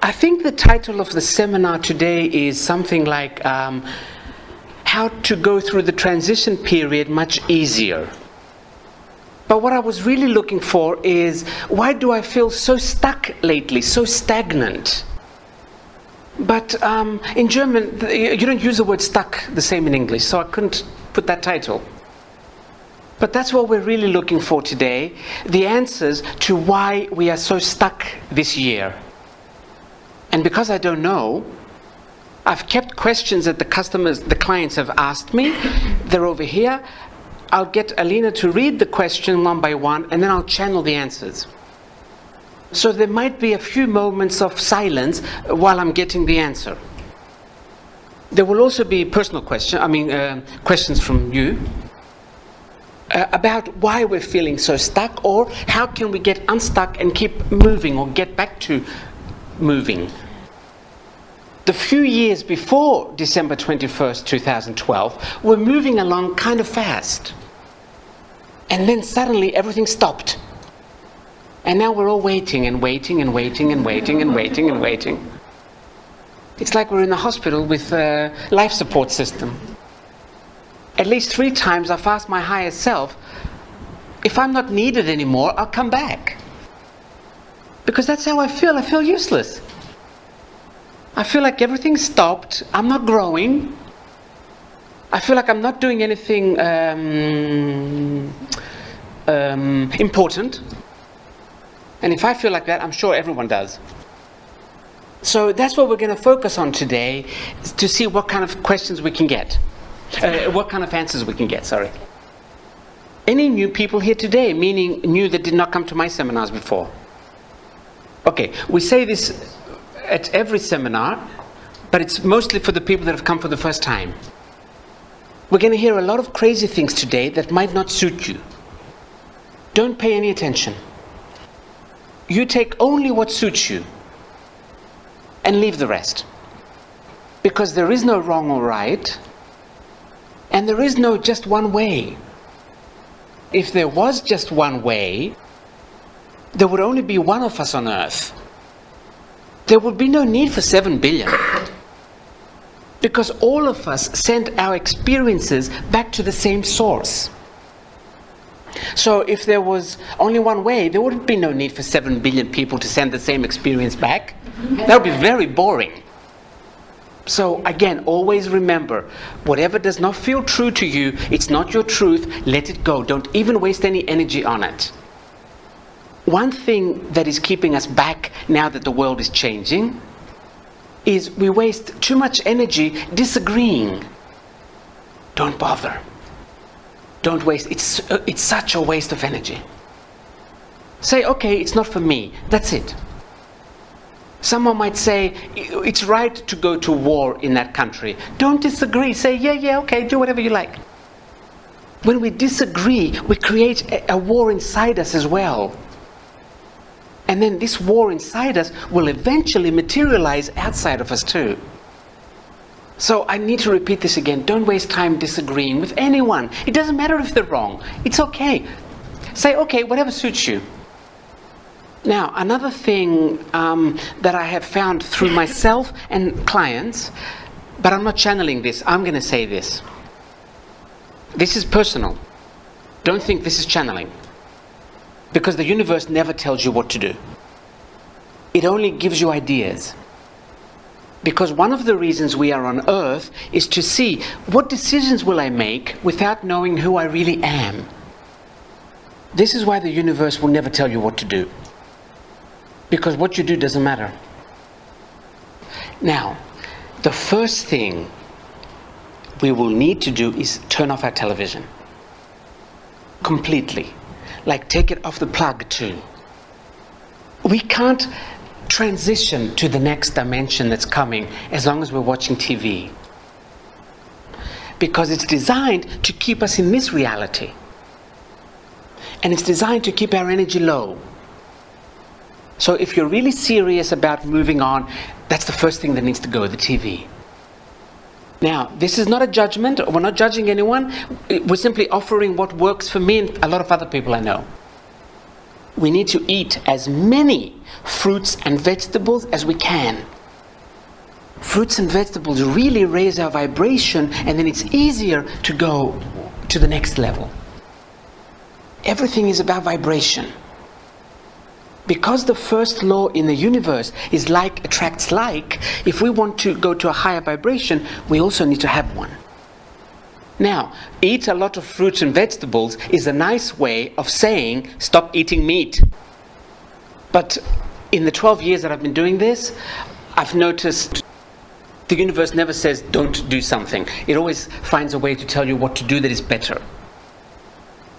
I think the title of the seminar today is something like how to go through the transition period much easier. But what I was really looking for is, why do I feel so stuck lately, so stagnant? But in German, you don't use the word stuck the same in English, so I couldn't put that title. But that's what we're really looking for today, the answers to why we are so stuck this year. And because I don't know, I've kept questions that the clients have asked me. They're over here. I'll get Alina to read the question one by one, and then I'll channel the answers. So there might be a few moments of silence while I'm getting the answer. There will also be personal questions from you about why we're feeling so stuck, or how can we get unstuck and keep moving or get back to moving. The few years before December 21st, 2012, we're moving along kind of fast. And then suddenly everything stopped. And now we're all waiting and waiting and waiting and waiting and waiting and waiting. It's like we're in the hospital with a life support system. At least 3 times I've asked my higher self, if I'm not needed anymore, I'll come back. Because that's how I feel. I feel useless. I feel like everything stopped. I'm not growing. I feel like I'm not doing anything important. And if I feel like that, I'm sure everyone does. So that's what we're going to focus on today, to see what kind of questions we can get. What kind of answers we can get, sorry. Any new people here today, meaning new that did not come to my seminars before? Okay, we say this at every seminar, but it's mostly for the people that have come for the first time. We're going to hear a lot of crazy things today that might not suit you. Don't pay any attention. You take only what suits you and leave the rest. Because there is no wrong or right, and there is no just one way. If there was just one way, there would only be one of us on earth. There would be no need for 7 billion. Because all of us send our experiences back to the same source. So if there was only one way, there would be no need for 7 billion people to send the same experience back. That would be very boring. So again, always remember, whatever does not feel true to you, it's not your truth, let it go. Don't even waste any energy on it. One thing that is keeping us back now that the world is changing is we waste too much energy disagreeing. Don't bother. Don't waste. It's such a waste of energy. Say, okay, it's not for me. That's it. Someone might say, it's right to go to war in that country. Don't disagree. Say, yeah, okay, do whatever you like. When we disagree, we create a war inside us as well. And then this war inside us will eventually materialize outside of us too. So I need to repeat this again. Don't waste time disagreeing with anyone. It doesn't matter if they're wrong. It's okay. Say, okay, whatever suits you. Now, another thing that I have found through myself and clients, but I'm not channeling this, I'm going to say this. This is personal. Don't think this is channeling. Because the universe never tells you what to do. It only gives you ideas. Because one of the reasons we are on earth is to see what decisions will I make without knowing who I really am. This is why the universe will never tell you what to do. Because what you do doesn't matter. Now, the first thing we will need to do is turn off our television. Completely. Like take it off the plug too. We can't transition to the next dimension that's coming as long as we're watching TV. Because it's designed to keep us in this reality. And it's designed to keep our energy low. So if you're really serious about moving on, that's the first thing that needs to go, the TV. Now, this is not a judgment. We're not judging anyone. We're simply offering what works for me and a lot of other people I know. We need to eat as many fruits and vegetables as we can. Fruits and vegetables really raise our vibration, and then it's easier to go to the next level. Everything is about vibration. Because the first law in the universe is like attracts like, if we want to go to a higher vibration, we also need to have one. Now, eat a lot of fruits and vegetables is a nice way of saying stop eating meat. But in the 12 years that I've been doing this, I've noticed the universe never says don't do something. It always finds a way to tell you what to do that is better.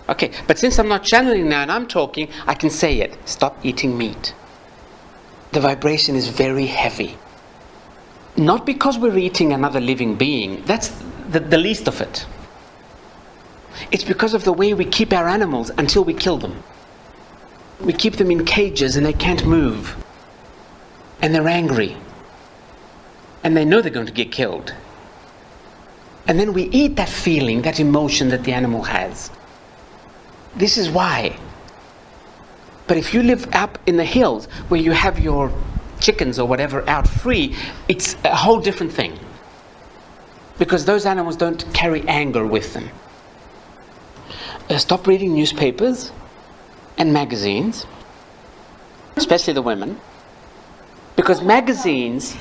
Okay, but since I'm not channeling now and I'm talking, I can say it. Stop eating meat. The vibration is very heavy. Not because we're eating another living being. That's the least of it. It's because of the way we keep our animals until we kill them. We keep them in cages and they can't move. And they're angry. And they know they're going to get killed. And then we eat that feeling, that emotion that the animal has. This is why. But if you live up in the hills where you have your chickens or whatever out free, it's a whole different thing. Because those animals don't carry anger with them. Stop reading newspapers and magazines, especially the women. Because magazines,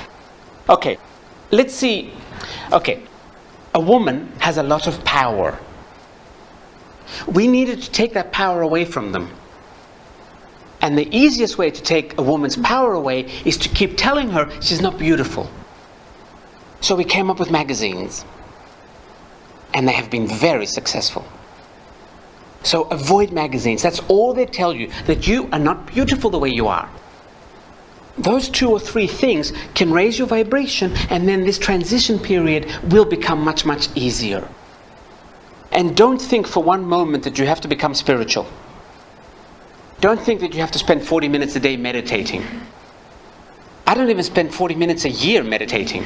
okay, let's see, okay, a woman has a lot of power. We needed to take that power away from them. And the easiest way to take a woman's power away is to keep telling her she's not beautiful. So we came up with magazines. And they have been very successful. So avoid magazines. That's all they tell you, that you are not beautiful the way you are. Those 2 or 3 things can raise your vibration, and then this transition period will become much, much easier. And don't think for one moment that you have to become spiritual. Don't think that you have to spend 40 minutes a day meditating. I don't even spend 40 minutes a year meditating.